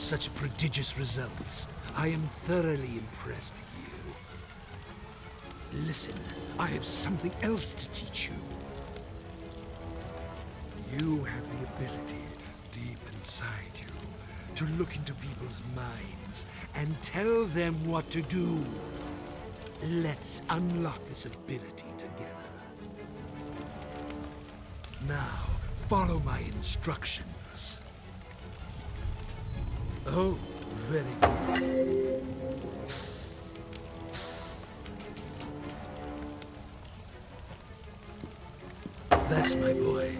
such prodigious results. I am thoroughly impressed with you. Listen, I have something else to teach you. You have the ability, deep inside you, to look into people's minds and tell them what to do. Let's unlock this ability together. Now, follow my instructions. Oh, very good. That's my boy.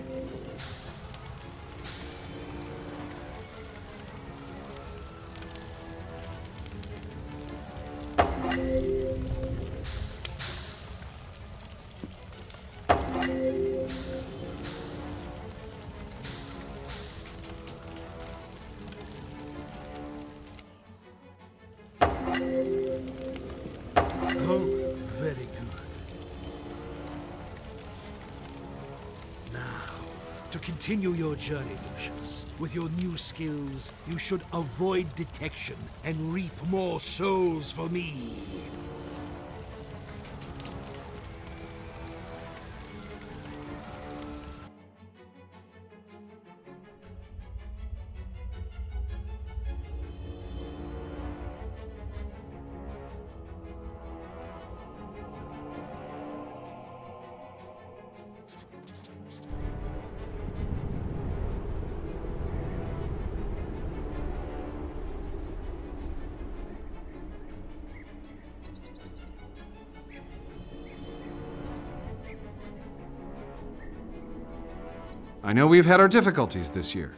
Oh, very good. Now, to continue your journey, Lucius, with your new skills, you should avoid detection and reap more souls for me. I know we've had our difficulties this year,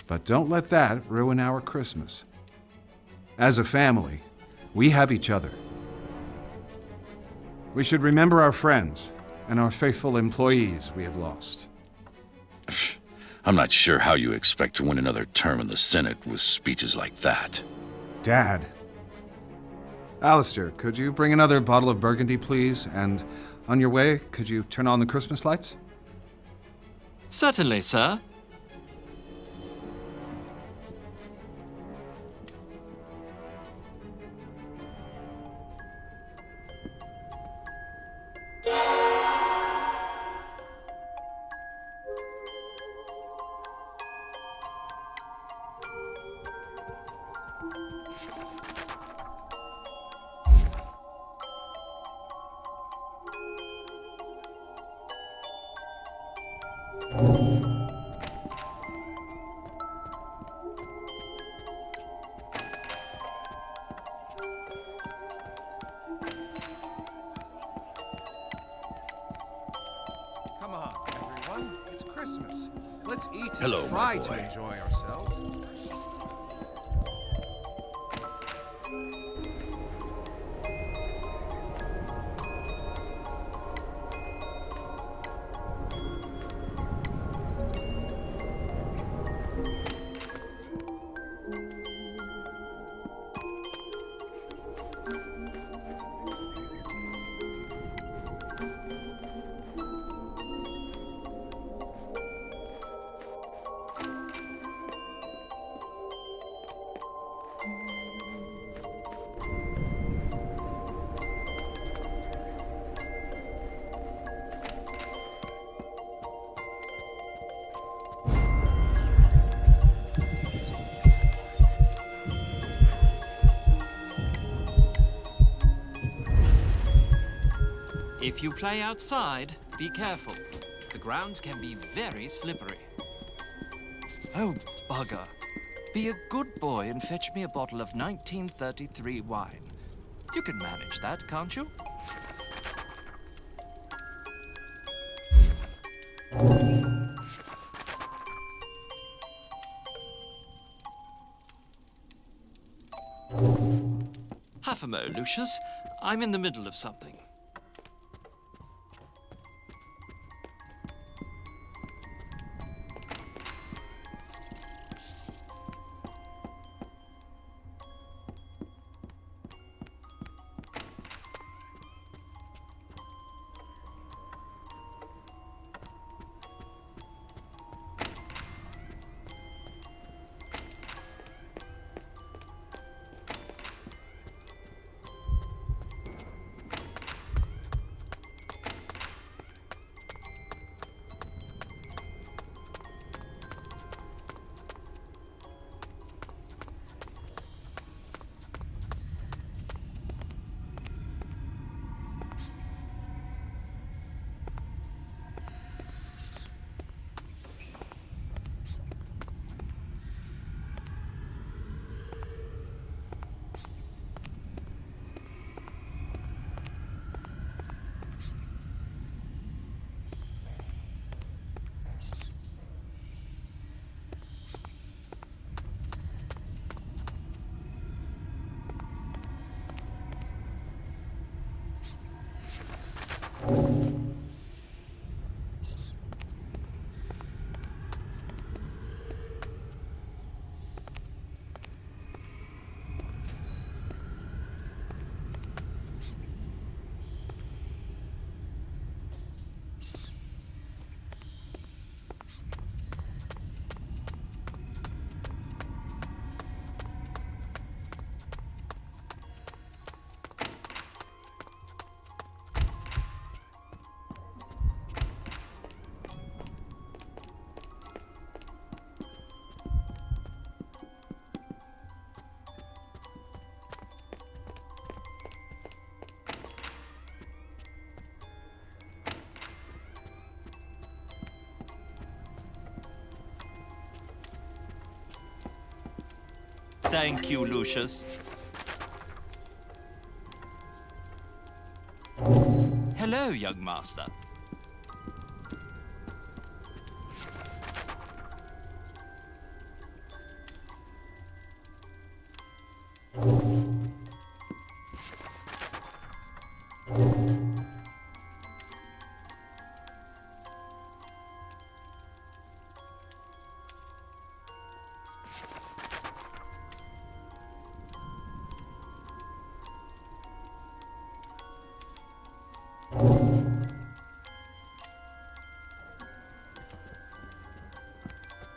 but don't let that ruin our Christmas. As a family, we have each other. We should remember our friends and our faithful employees we have lost. I'm not sure how you expect to win another term in the Senate with speeches like that. Dad. Alistair, could you bring another bottle of Burgundy, please? And on your way, could you turn on the Christmas lights? Certainly, sir. Come on, everyone. It's Christmas. Let's eat and Hello, try my boy. to enjoy ourselves. If you play outside, be careful. The ground can be very slippery. Oh, bugger. Be a good boy and fetch me a bottle of 1933 wine. You can manage that, can't you? Half a mo, Lucius. I'm in the middle of something. Thank you, Lucius. Hello, young master.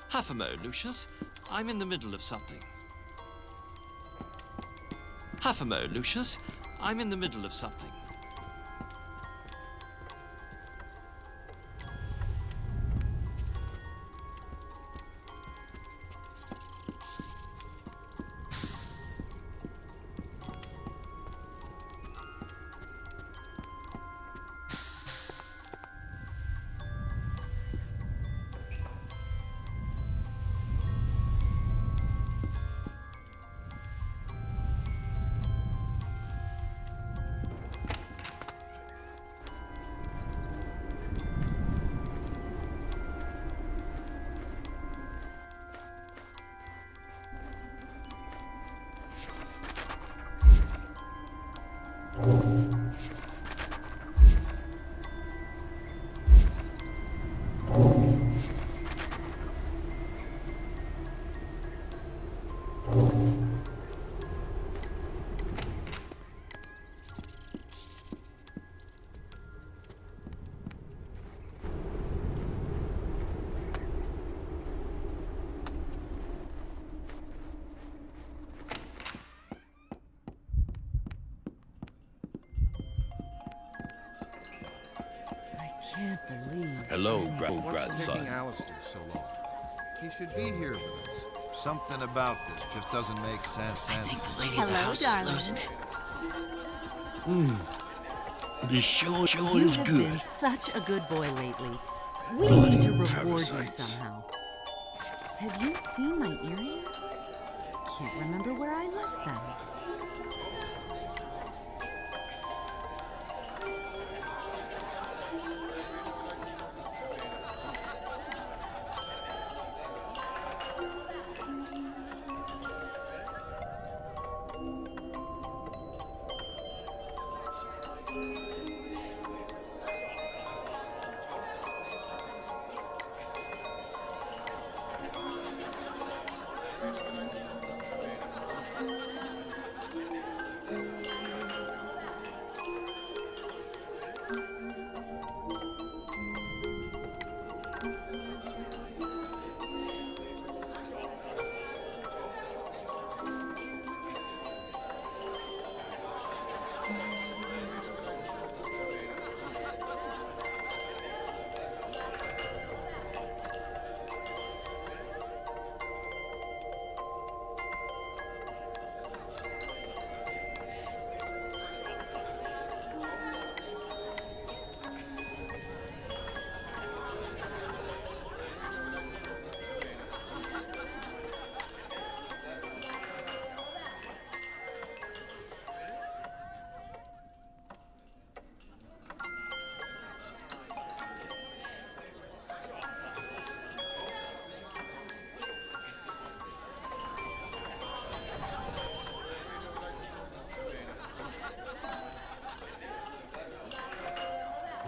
Half a mo, Lucius. I'm in the middle of something. Half a mo, Lucius. I'm in the middle of something. Can't believe. Hello, What's grandson. taking Alistair so long? He should be here with us. Something about this just doesn't make sense. I think the lady of the Hello, house darling. is losing it. The show You is have good. been such a good boy lately. We need to reward you parasites. somehow. Have you seen my earrings? Can't remember where I left them.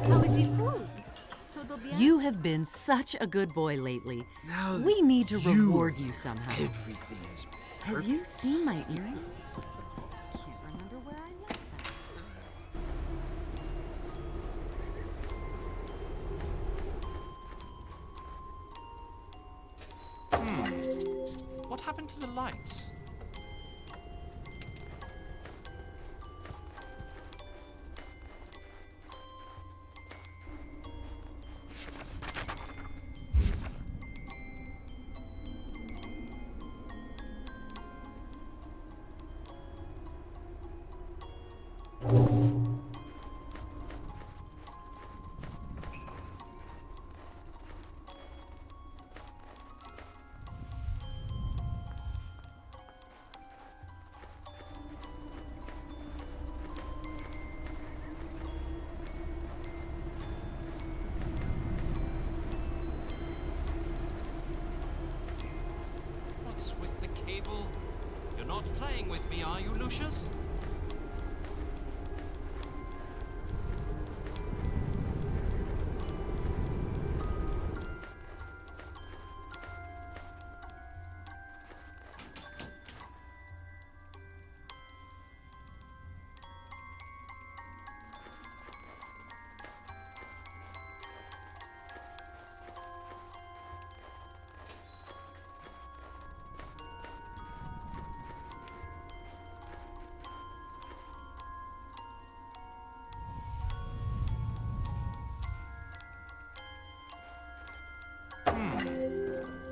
How is the food? Todo bien? You have been such a good boy lately. Now We need to you- reward you somehow. Everything is Have you seen my earrings? Can't remember where I left them. What happened to the lights? cable? You're not playing with me, are you, Lucius?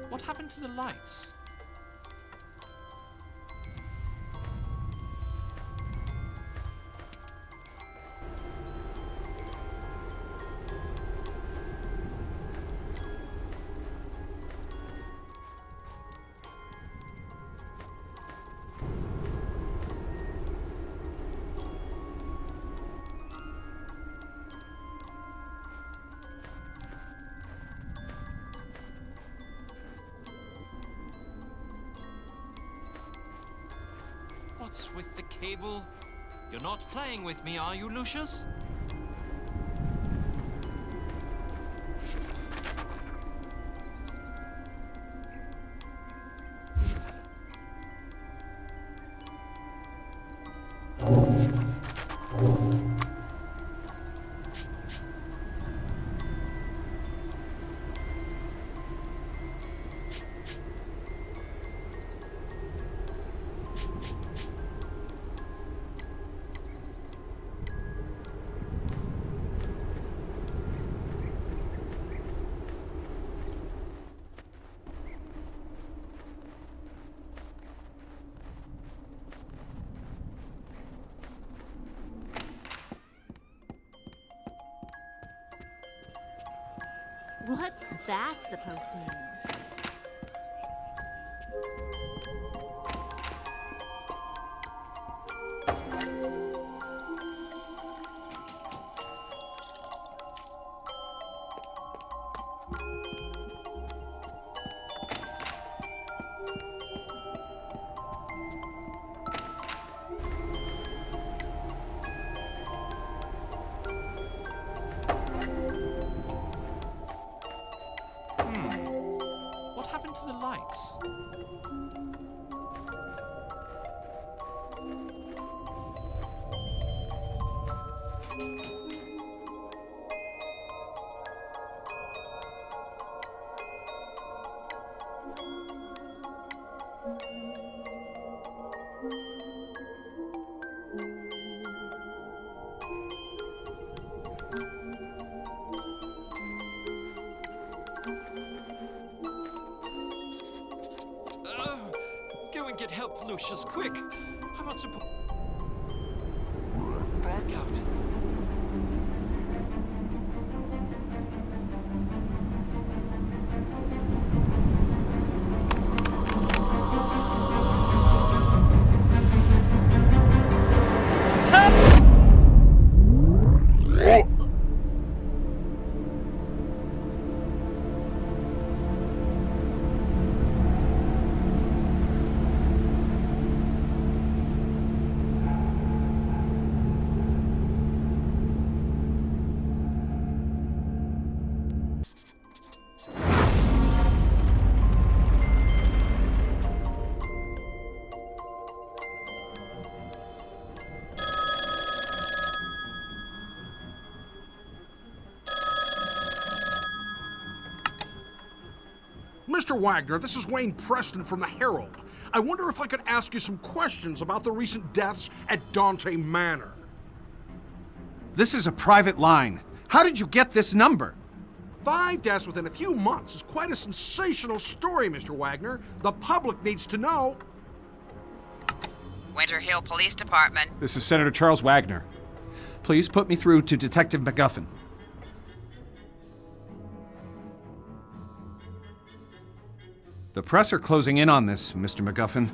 What happened to the lights? What's with the cable? You're not playing with me, are you, Lucius? What's that supposed to mean? What happened to the lights? Go and get help, Lucius, quick! I must have back out. Mr. Wagner, this is Wayne Preston from the Herald. I wonder if I could ask you some questions about the recent deaths at Dante Manor. This is a private line. How did you get this number? 5 deaths within a few months is quite a sensational story, Mr. Wagner. The public needs to know. Winter Hill Police Department. This is Senator Charles Wagner. Please put me through to Detective MacGuffin. The press are closing in on this, Mr. MacGuffin.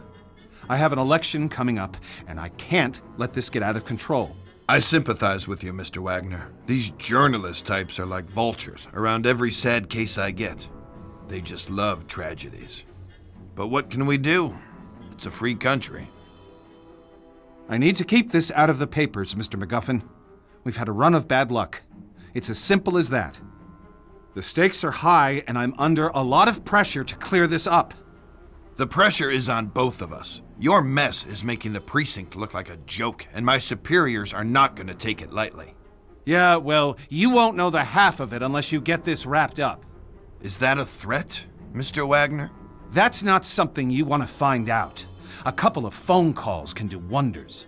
I have an election coming up, and I can't let this get out of control. I sympathize with you, Mr. Wagner. These journalist types are like vultures around every sad case I get. They just love tragedies. But what can we do? It's a free country. I need to keep this out of the papers, Mr. MacGuffin. We've had a run of bad luck. It's as simple as that. The stakes are high, and I'm under a lot of pressure to clear this up. The pressure is on both of us. Your mess is making the precinct look like a joke, and my superiors are not going to take it lightly. Yeah, well, you won't know the half of it unless you get this wrapped up. Is that a threat, Mr. Wagner? That's not something you want to find out. A couple of phone calls can do wonders.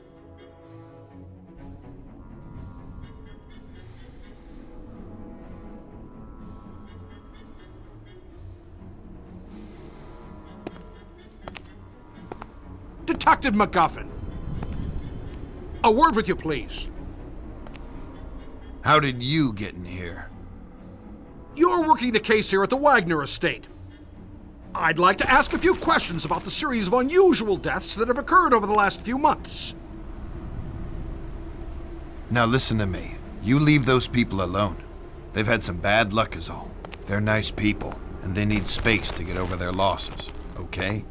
Detective MacGuffin. A word with you, please. How did you get in here? You're working the case here at the Wagner estate. I'd like to ask a few questions about the series of unusual deaths that have occurred over the last few months. Now listen to me. You leave those people alone. They've had some bad luck is all. They're nice people, and they need space to get over their losses, okay?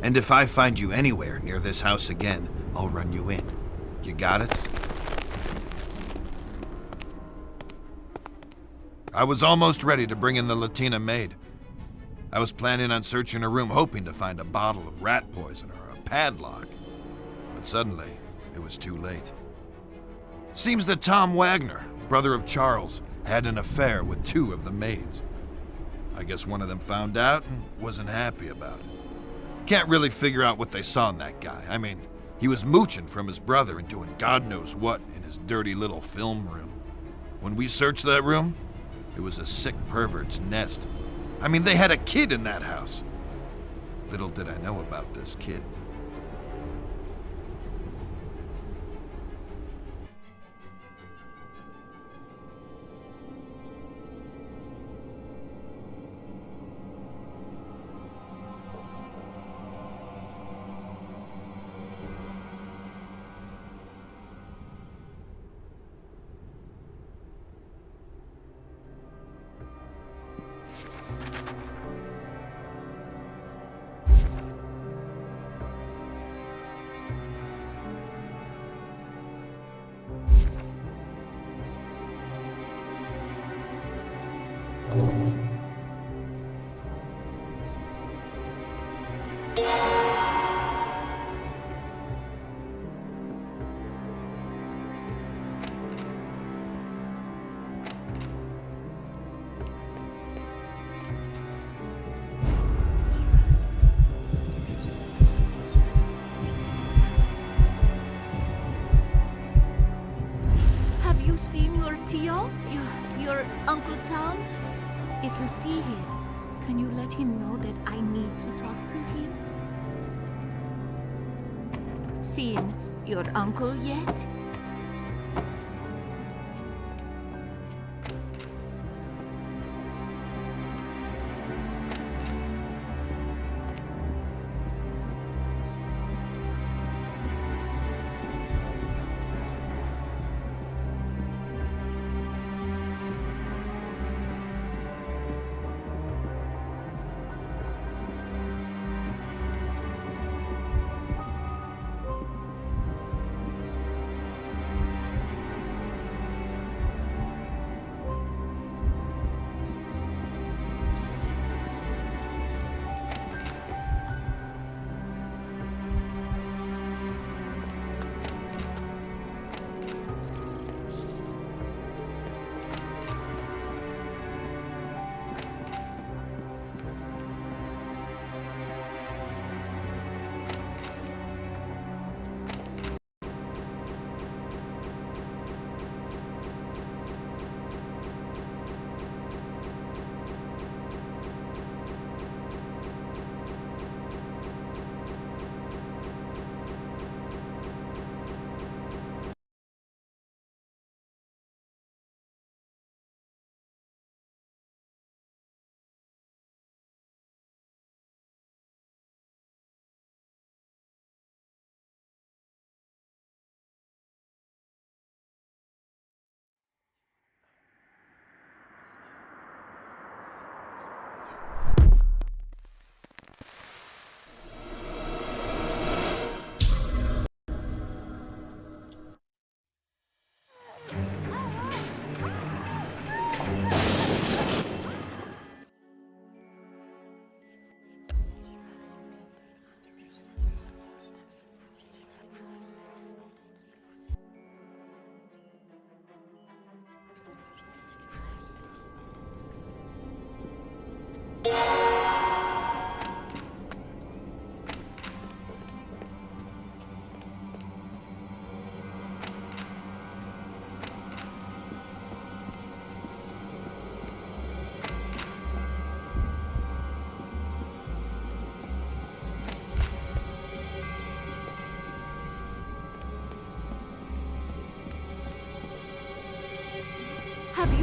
And if I find you anywhere near this house again, I'll run you in. You got it? I was almost ready to bring in the Latina maid. I was planning on searching her room, hoping to find a bottle of rat poison or a padlock. But suddenly, it was too late. Seems that Tom Wagner, brother of Charles, had an affair with two of the maids. I guess one of them found out and wasn't happy about it. Can't really figure out what they saw in that guy. I mean, he was mooching from his brother and doing God knows what in his dirty little film room. When we searched that room, it was a sick pervert's nest. I mean, they had a kid in that house. Little did I know about this kid. Tio? Your Uncle Tom? If you see him, can you let him know that I need to talk to him? Seen your uncle yet?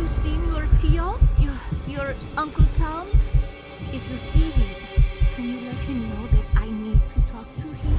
you seen your Tio? Your Uncle Tom? If you see him, can you let him know that I need to talk to him?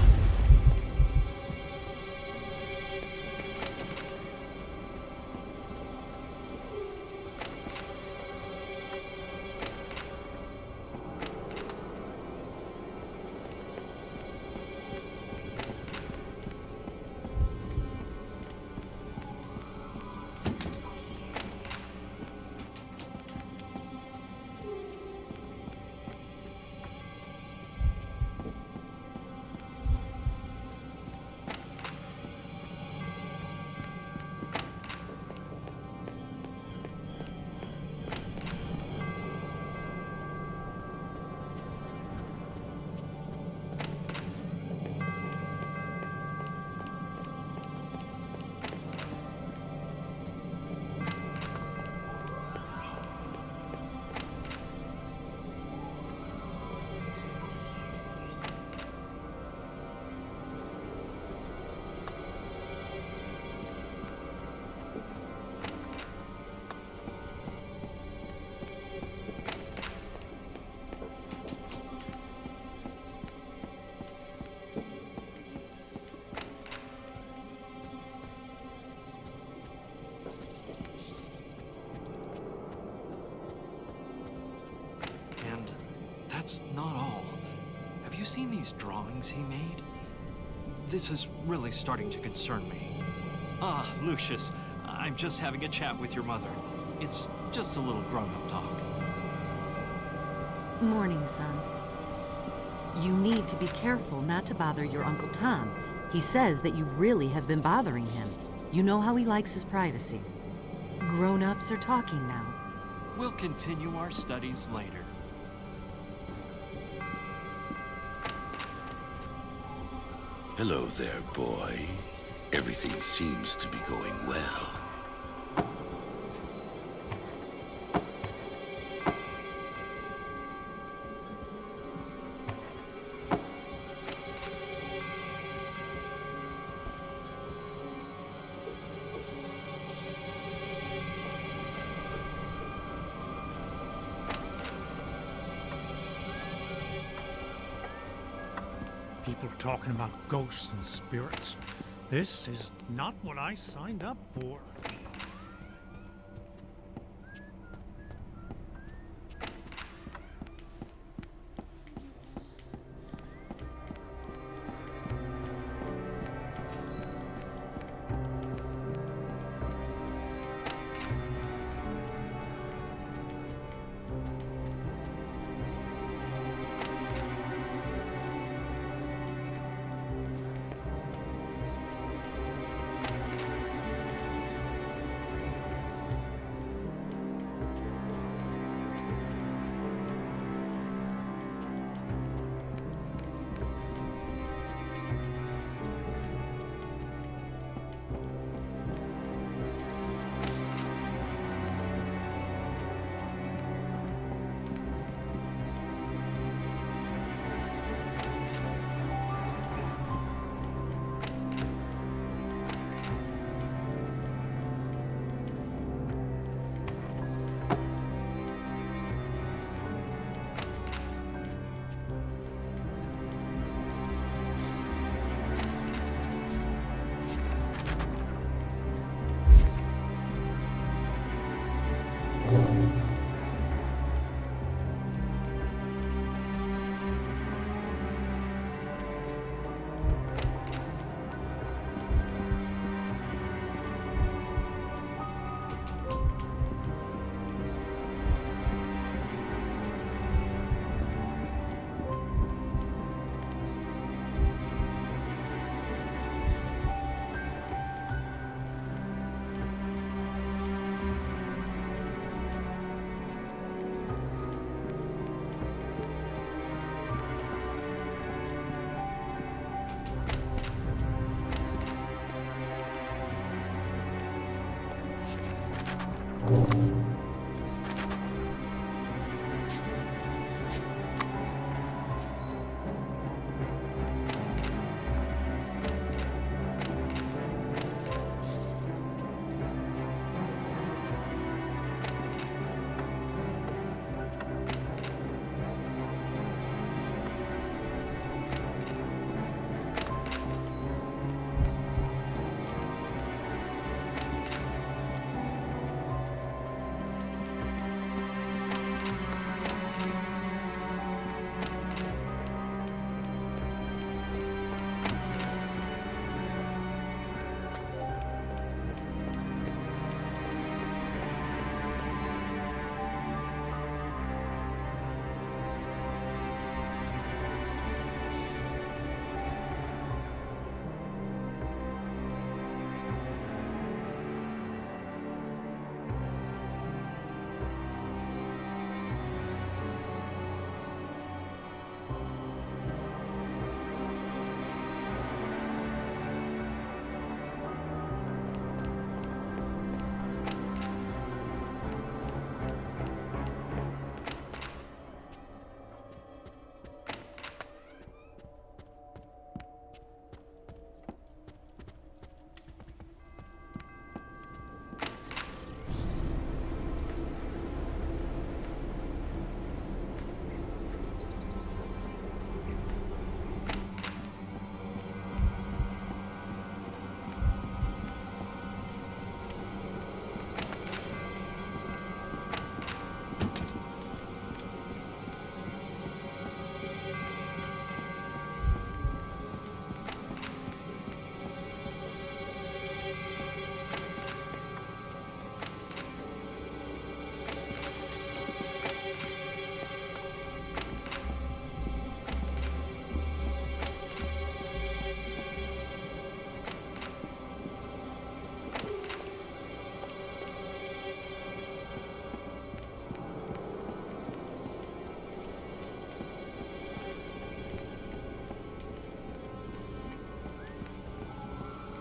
That's not all. Have you seen these drawings he made? This is really starting to concern me. Ah, Lucius, I'm just having a chat with your mother. It's just a little grown-up talk. Morning, son. You need to be careful not to bother your Uncle Tom. He says that you really have been bothering him. You know how he likes his privacy. Grown-ups are talking now. We'll continue our studies later. Hello there, boy. Everything seems to be going well. People talking about ghosts and spirits. This is not what I signed up for.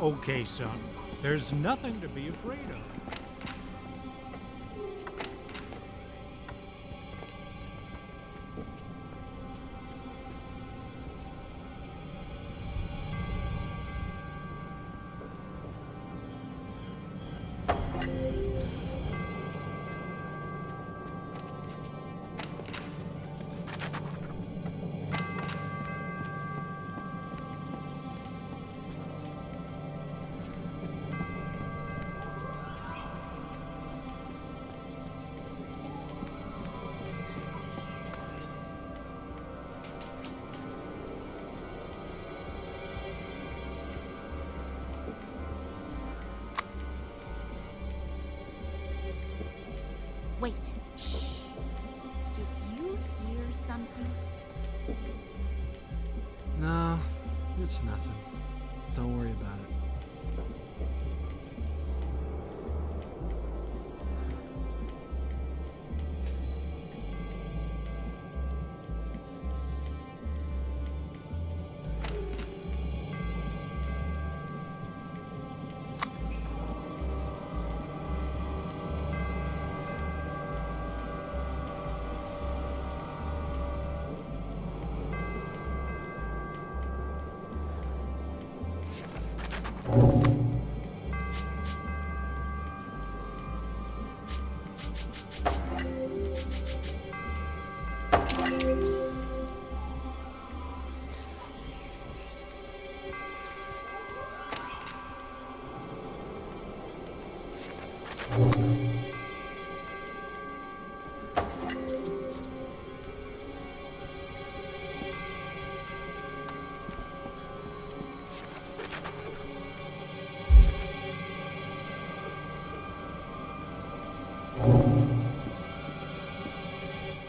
Okay, son. There's nothing to be afraid of. Wait. Shh. Did you hear something? No, it's nothing. Don't worry about it.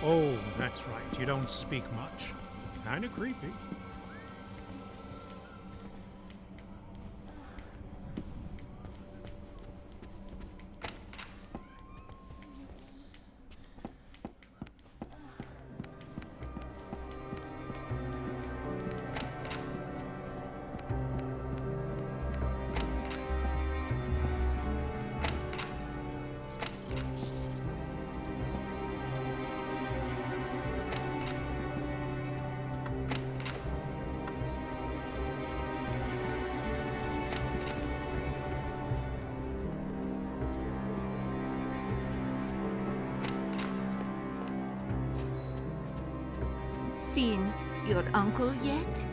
Oh, that's right. You don't speak much. Kinda creepy. Seen your uncle yet?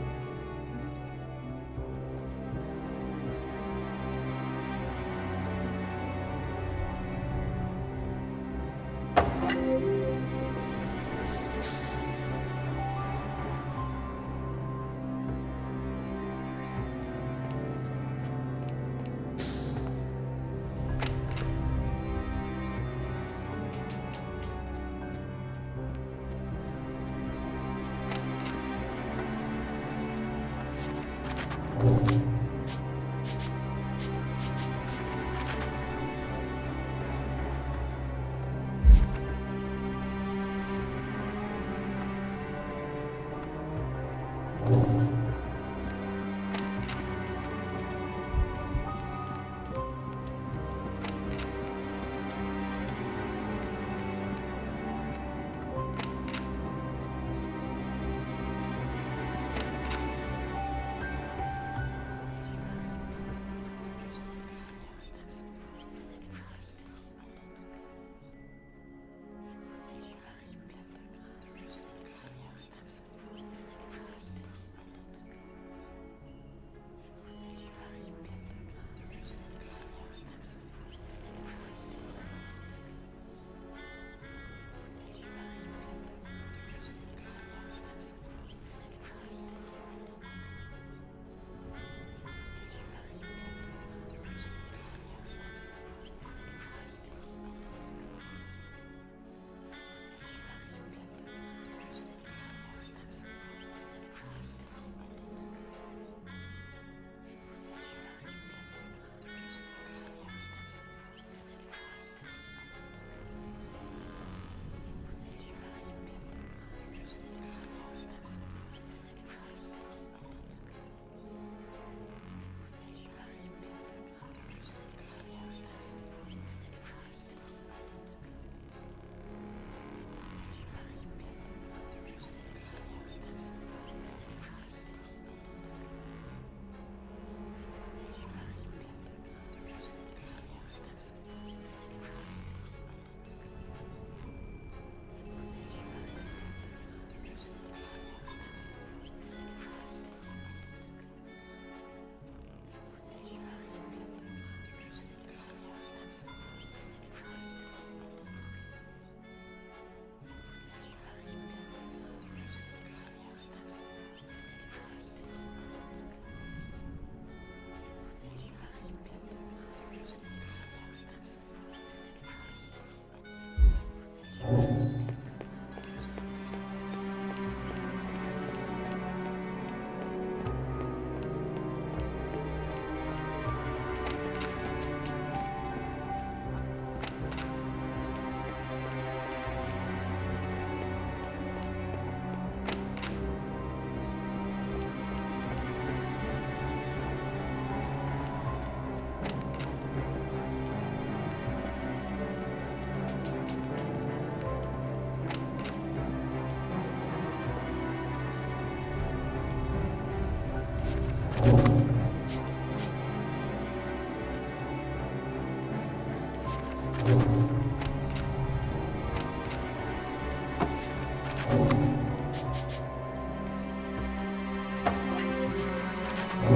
Have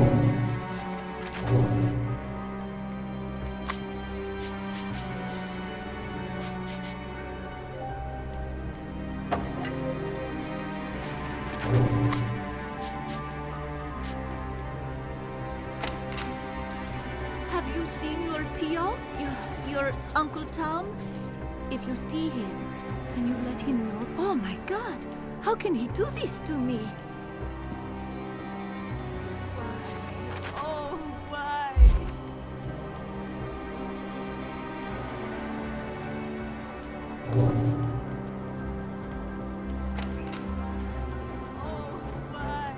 you seen your Tio? Your Uncle Tom? If you see him, can you let him know? Oh my God! How can he do this to me? Why? Oh, why? Oh, why?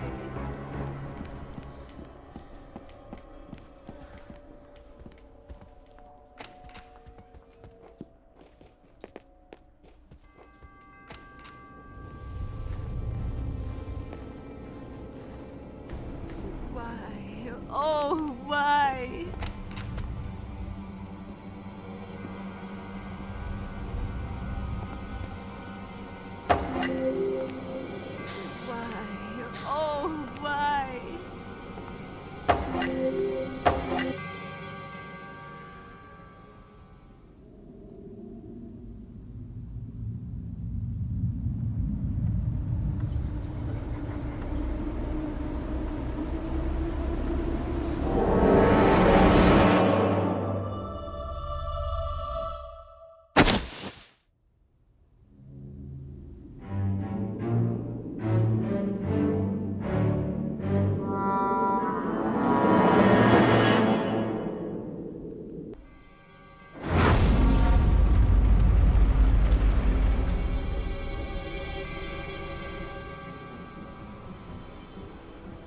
Why? Oh, why? Why? Oh, why?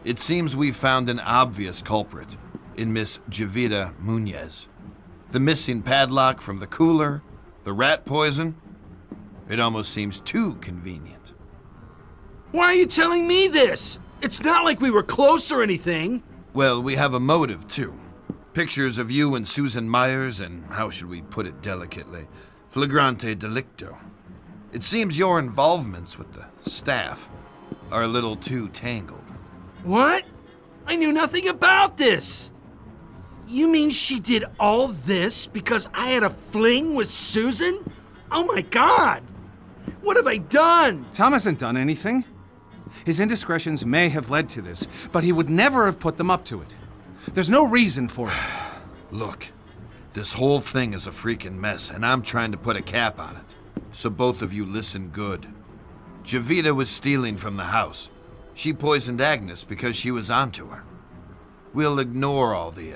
It seems we've found an obvious culprit in Miss Javita Munez. The missing padlock from the cooler, the rat poison. It almost seems too convenient. Why are you telling me this? It's not like we were close or anything. Well, we have a motive, too. Pictures of you and Susan Myers, and how should we put it delicately? Flagrante delicto. It seems your involvements with the staff are a little too tangled. What? I knew nothing about this. You mean she did all this because I had a fling with Susan? Oh my God! What have I done? Tom hasn't done anything. His indiscretions may have led to this, but he would never have put them up to it. There's no reason for it. Look, this whole thing is a freaking mess, and I'm trying to put a cap on it. So both of you listen good. Javita was stealing from the house. She poisoned Agnes because she was onto her. We'll ignore all the,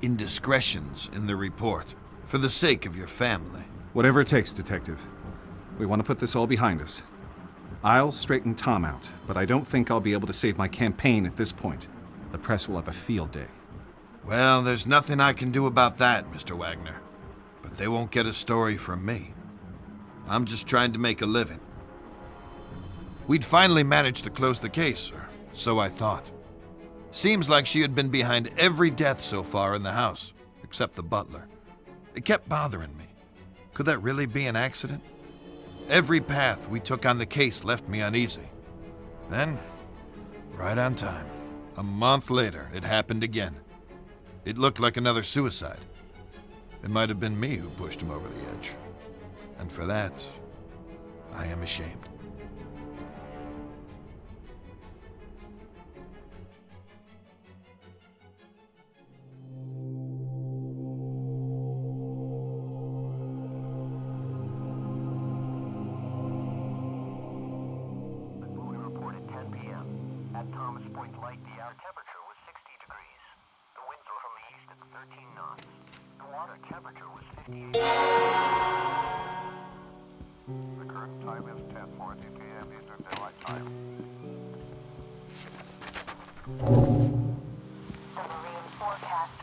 indiscretions in the report for the sake of your family. Whatever it takes, Detective. We want to put this all behind us. I'll straighten Tom out, but I don't think I'll be able to save my campaign at this point. The press will have a field day. Well, there's nothing I can do about that, Mr. Wagner. But they won't get a story from me. I'm just trying to make a living. We'd finally managed to close the case, or so I thought. Seems like she had been behind every death so far in the house, except the butler. It kept bothering me. Could that really be an accident? Every path we took on the case left me uneasy. Then, right on time, a month later, it happened again. It looked like another suicide. It might have been me who pushed him over the edge. And for that, I am ashamed.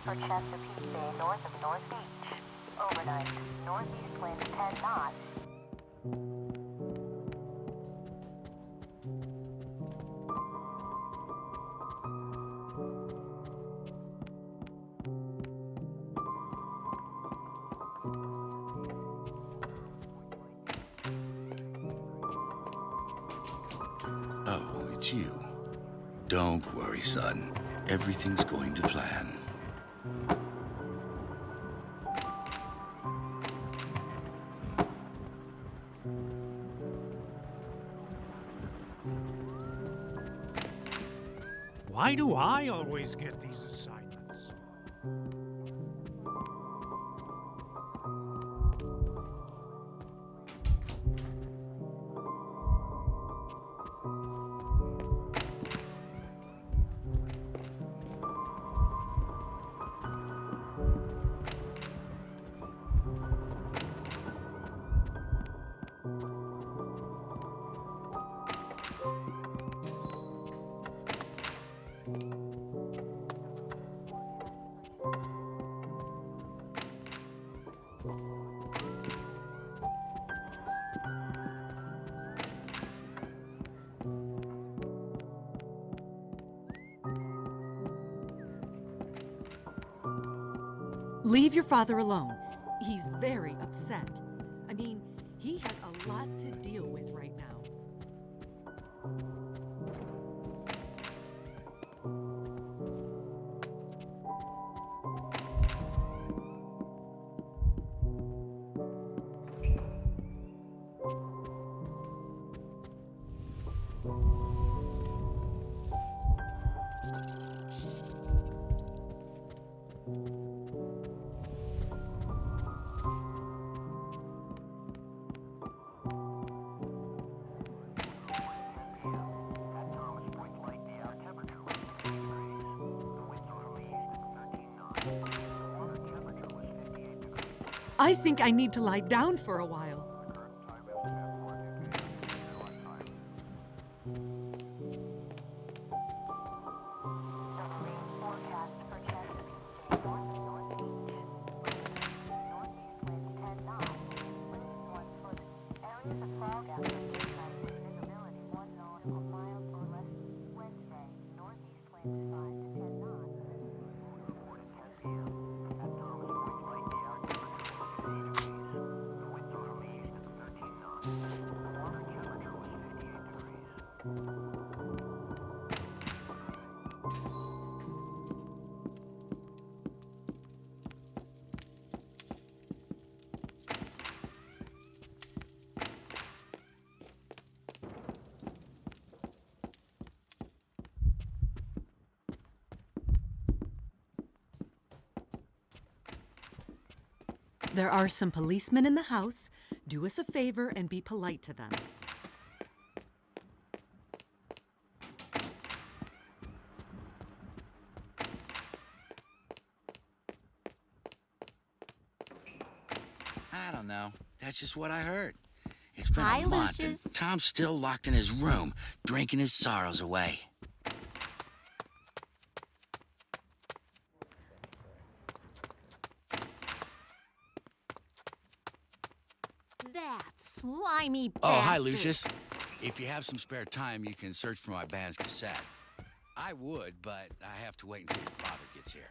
For Chesapeake Bay north of North Beach. Overnight, northeast wind 10 knots. Oh, it's you. Don't worry, son. everything's going to plan. Why do I always get these assignments? Leave your father alone. He's very upset. I mean, he has a lot to deal with right now. I think I need to lie down for a while. There are some policemen in the house. Do us a favor and be polite to them. I don't know. That's just what I heard. It's been Hi, a month, Lucius. and Tom's still locked in his room, drinking his sorrows away. That slimy bastard. Oh, hi, Lucius. If you have some spare time, you can search for my band's cassette. I would, but I have to wait until your father gets here.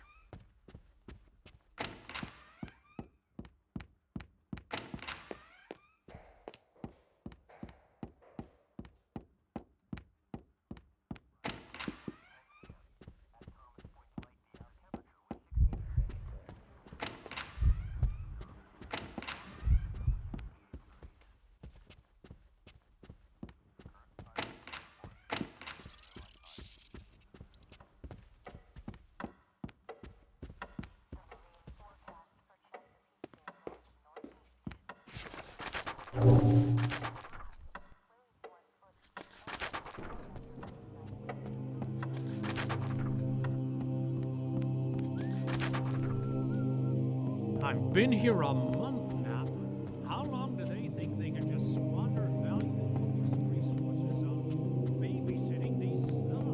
I've been here a month now. How long do they think they can just squander valuable police resources on babysitting these snobs?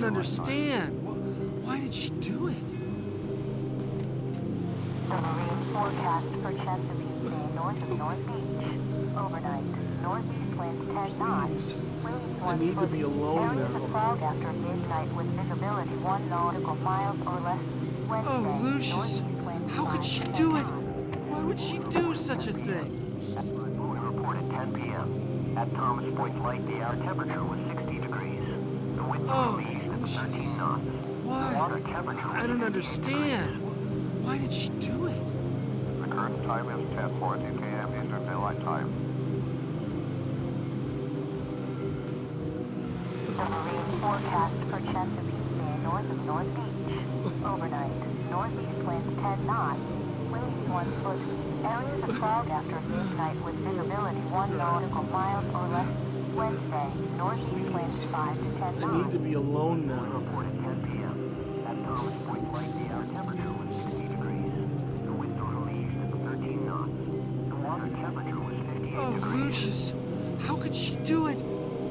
don't understand. Why did she do it? Marine forecast for Chesapeake Bay north of North Beach. Overnight, northeast winds 10 knots. Winds 1 need to foot. be alone Areas now. of fog after midnight with visibility 1 nautical miles or less. Wednesday, Oh, Lucius, northeast winds how 5 could she to 10 do it? knots. Why would she do such a thing? We reported 10 p.m. At Thomas Point Light, the air temperature was 60 degrees. The wind Oh, from east at Lucius. 13 knots. Why? The water temperature was I don't 58 understand. degrees. Why did she do it? The current time is 10:40 p.m. Eastern Daylight Time. The marine forecast for Chesapeake Bay north of North Beach. Overnight, northeast winds 10 knots. Winds 1 foot. Areas of fog after midnight with visibility 1 nautical miles or less. Wednesday, northeast winds 5 to 10 I knots. need to be alone now. Reported 10 p.m. At Thomas Point Light, the air temperature was 60 degrees. The wind from east at 13 knots. The water temperature was 58 Oh, degrees. Lucius, how could she do it?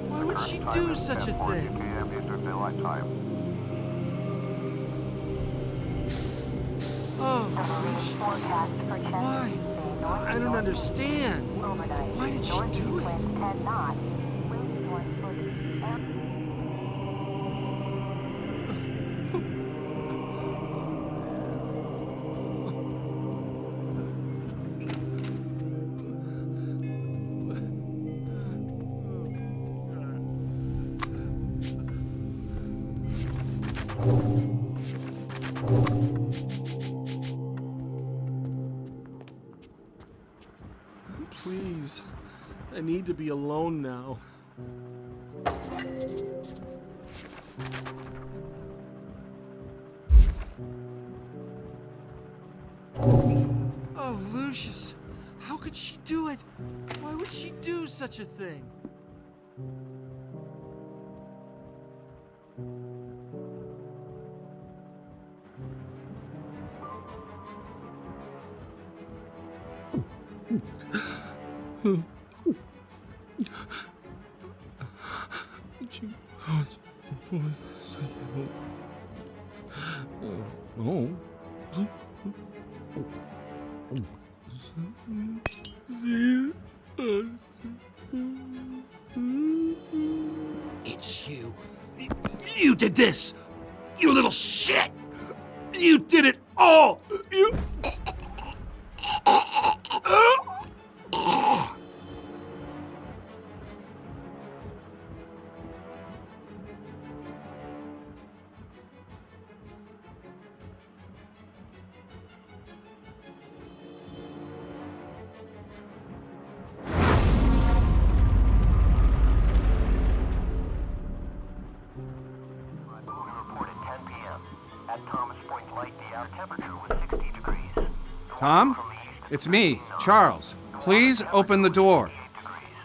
Why would she do such a 10:40 thing? p.m. Eastern Daylight Time. Oh, The marine forecast for Chesapeake why? Bay north I of don't North understand. Beach. Overnight, Why did she northeast do it? winds 10 knots. Winds 1 foot. Please, I need to be alone now. Oh, Lucius, how could she do it? Why would she do such a thing? It's you. You did this! You little shit! You did it all! You... We reported 10 p.m. At Thomas Point Light, the air temperature was 60 degrees. The wind Tom? from east at It's me, 13 knots. Charles. Please open the door. 58 degrees.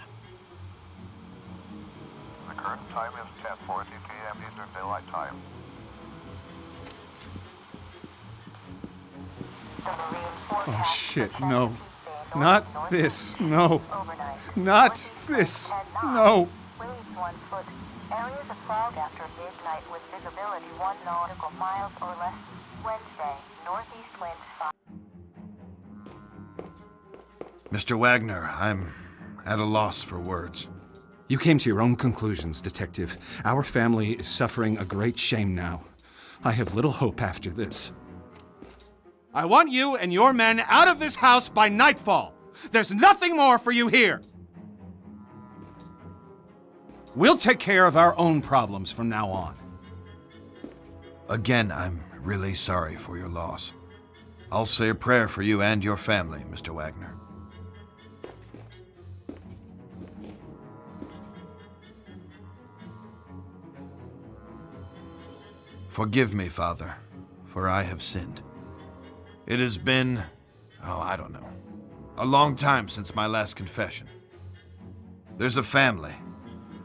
The current time is 10:40 p.m. Eastern Daylight Time. The marine Oh forecast shit, for no. Chesapeake Bay north Not of North this, Beach. no. Overnight, Not northeast this, winds 10 knots. no. Winds 1 foot. Areas of fog after midnight with visibility 1 nautical miles or less. Wednesday, northeast winds 5. Mr. Wagner, I'm at a loss for words. You came to your own conclusions, Detective. Our family is suffering a great shame now. I have little hope after this. I want you and your men out of this house by nightfall. There's nothing more for you here. We'll take care of our own problems from now on. Again, I'm really sorry for your loss. I'll say a prayer for you and your family, Mr. Wagner. Forgive me, Father, for I have sinned. It has been, I don't know, a long time since my last confession. There's a family.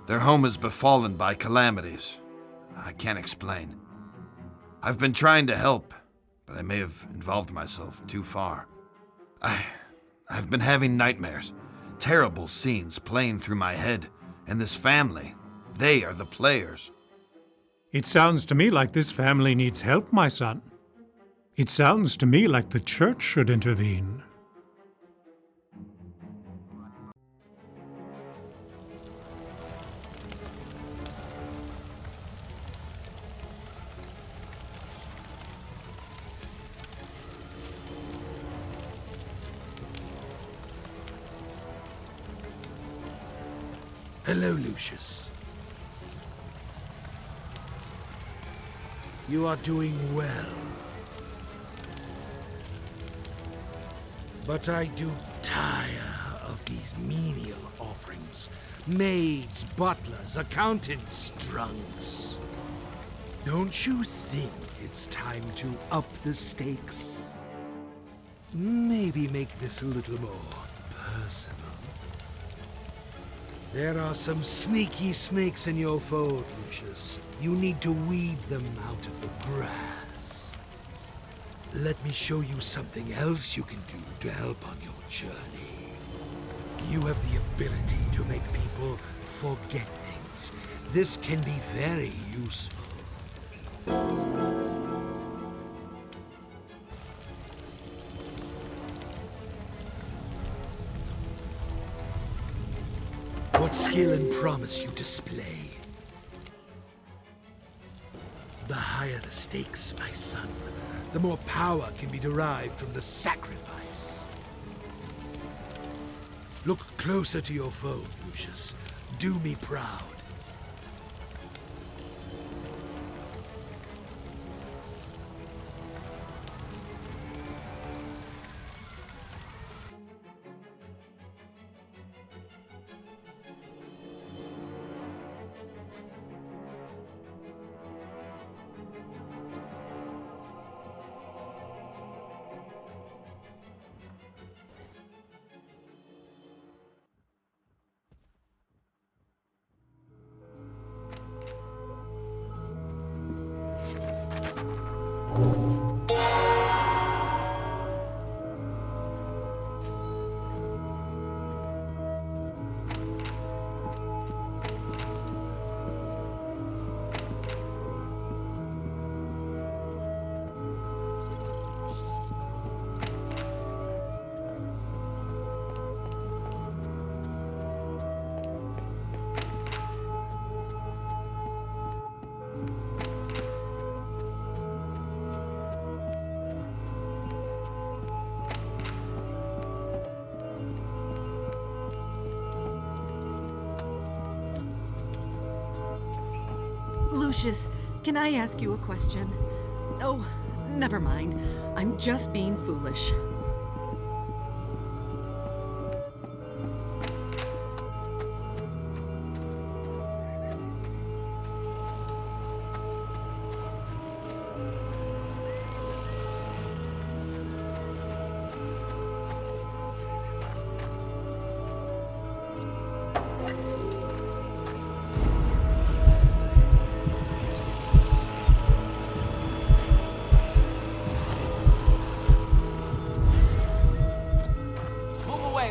Their home is befallen by calamities. I can't explain. I've been trying to help, but I may have involved myself too far. I've been having nightmares, terrible scenes playing through my head, and this family, they are the players. It sounds to me like this family needs help, my son. It sounds to me like the church should intervene. Hello, Lucius. You are doing well. But I do tire of these menial offerings. Maids, butlers, accountants, drunks. Don't you think it's time to up the stakes? Maybe make this a little more personal. There are some sneaky snakes in your fold, Lucius. You need to weed them out of the grass. Let me show you something else you can do to help on your journey. You have the ability to make people forget things. This can be very useful. What skill and promise you display. The higher the stakes, my son, the more power can be derived from the sacrifice. Look closer to your foe, Lucius. Do me proud. Lucius, can I ask you a question? Oh, never mind. I'm just being foolish.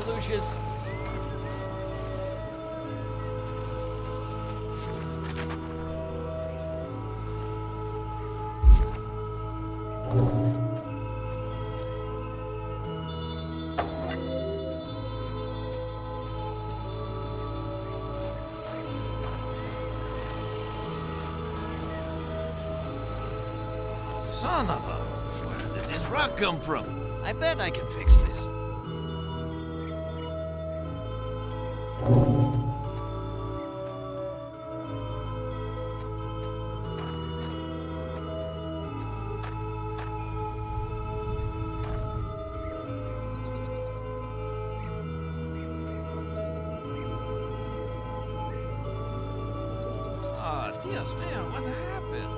Lucius. Son of a... Where did this rock come from? I bet I can fix this. Oh, Dios man, what happened?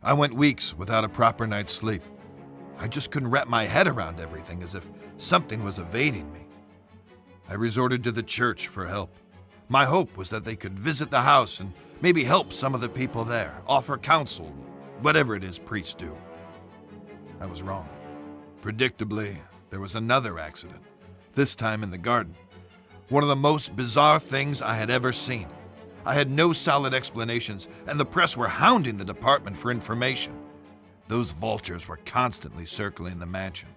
I went weeks without a proper night's sleep. I just couldn't wrap my head around everything, as if something was evading me. I resorted to the church for help. My hope was that they could visit the house and maybe help some of the people there, offer counsel, whatever it is priests do. I was wrong. Predictably, there was another accident, this time in the garden. One of the most bizarre things I had ever seen. I had no solid explanations, and the press were hounding the department for information. Those vultures were constantly circling the mansion.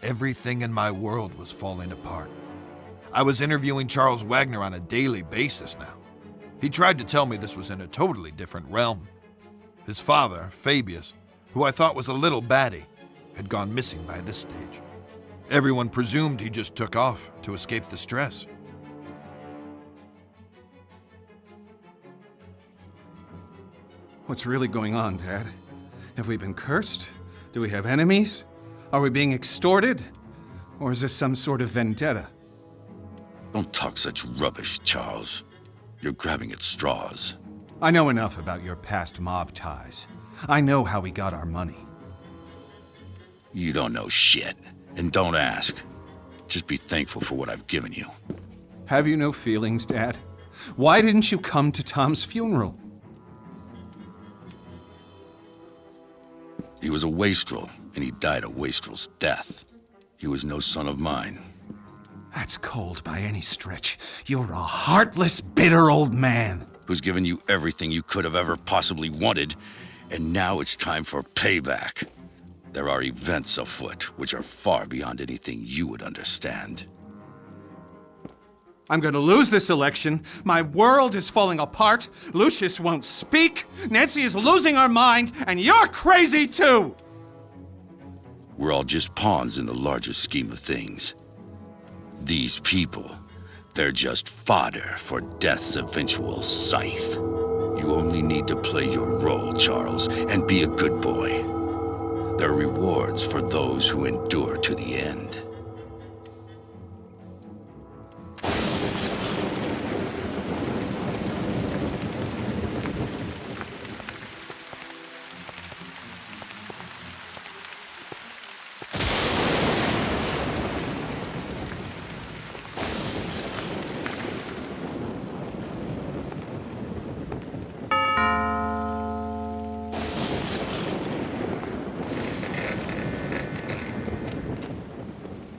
Everything in my world was falling apart. I was interviewing Charles Wagner on a daily basis now. He tried to tell me this was in a totally different realm. His father, Fabius, who I thought was a little batty, had gone missing by this stage. Everyone presumed he just took off to escape the stress. What's really going on, Dad? Have we been cursed? Do we have enemies? Are we being extorted? Or is this some sort of vendetta? Don't talk such rubbish, Charles. You're grabbing at straws. I know enough about your past mob ties. I know how we got our money. You don't know shit, and don't ask. Just be thankful for what I've given you. Have you no feelings, Dad? Why didn't you come to Tom's funeral? He was a wastrel, and he died a wastrel's death. He was no son of mine. That's cold by any stretch. You're a heartless, bitter old man. Who's given you everything you could have ever possibly wanted, and now it's time for payback. There are events afoot which are far beyond anything you would understand. I'm going to lose this election. My world is falling apart. Lucius won't speak. Nancy is losing her mind, and you're crazy too! We're all just pawns in the larger scheme of things. These people, they're just fodder for death's eventual scythe. You only need to play your role, Charles, and be a good boy. There are rewards for those who endure to the end.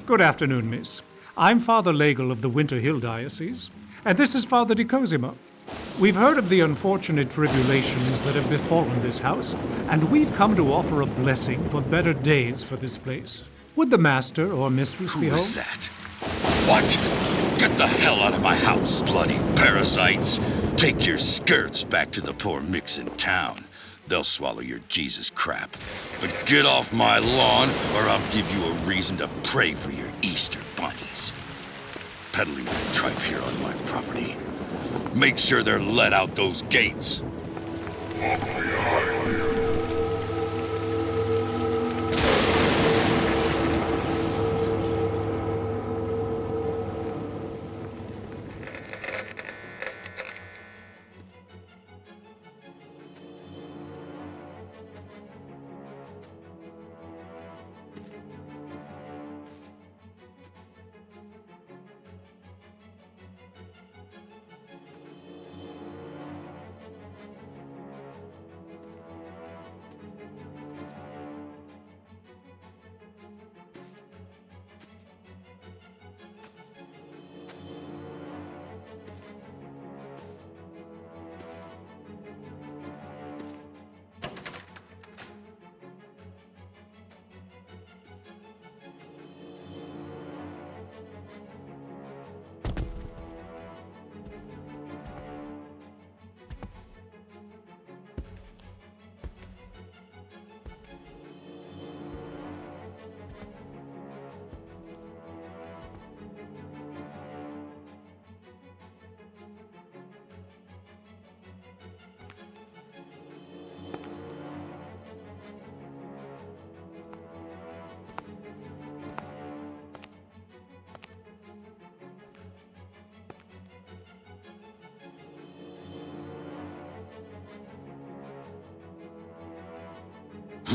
Good afternoon, miss. I'm Father Legel of the Winter Hill Diocese, and this is Father de Cosima. We've heard of the unfortunate tribulations that have befallen this house, and we've come to offer a blessing for better days for this place. Would the master or mistress be home? Who is that? What? Get the hell out of my house, bloody parasites! Take your skirts back to the poor micks in town. They'll swallow your Jesus crap. But get off my lawn, or I'll give you a reason to pray for your Easter bunnies. Peddling their tripe here on my property. Make sure they're let out those gates.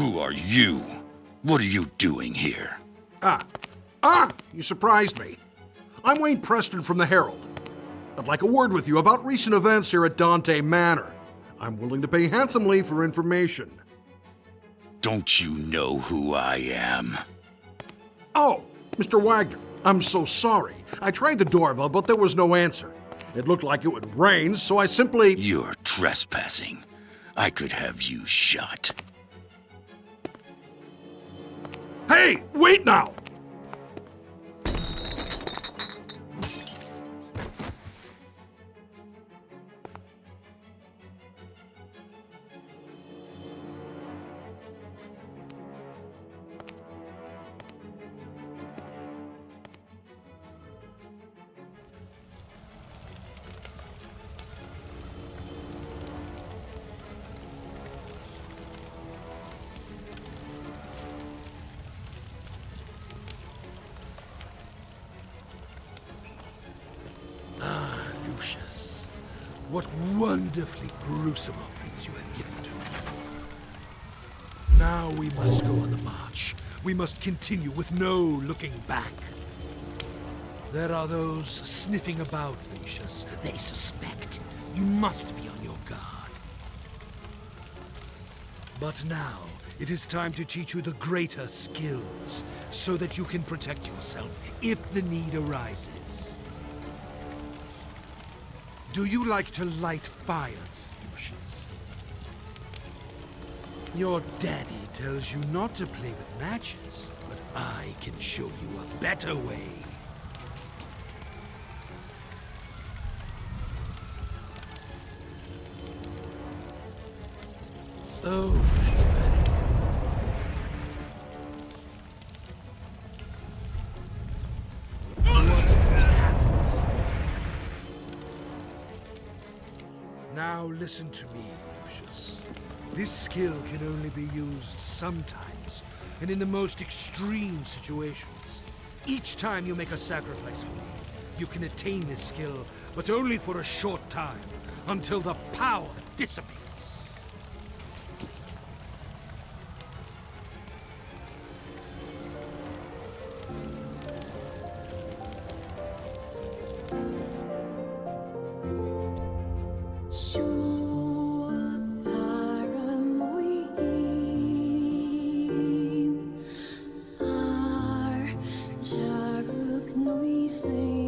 Who are you? What are you doing here? You surprised me. I'm Wayne Preston from the Herald. I'd like a word with you about recent events here at Dante Manor. I'm willing to pay handsomely for information. Don't you know who I am? Oh, Mr. Wagner, I'm so sorry. I tried the doorbell, but there was no answer. It looked like it would rain, so I simply... You're trespassing. I could have you shot. Hey, wait now! Lucius, what wonderfully gruesome offerings you have given to me. Now we must go on the march. We must continue with no looking back. There are those sniffing about, Lucius. They suspect. You must be on your guard. But now, it is time to teach you the greater skills, so that you can protect yourself if the need arises. Do you like to light fires, Lucius? Your daddy tells you not to play with matches, but I can show you a better way. Oh, that's very good. What talent! Now listen to me, Lucius. This skill can only be used sometimes, and in the most extreme situations. Each time you make a sacrifice for me, you can attain this skill, but only for a short time, until the power dissipates. Jaruk Nui Sing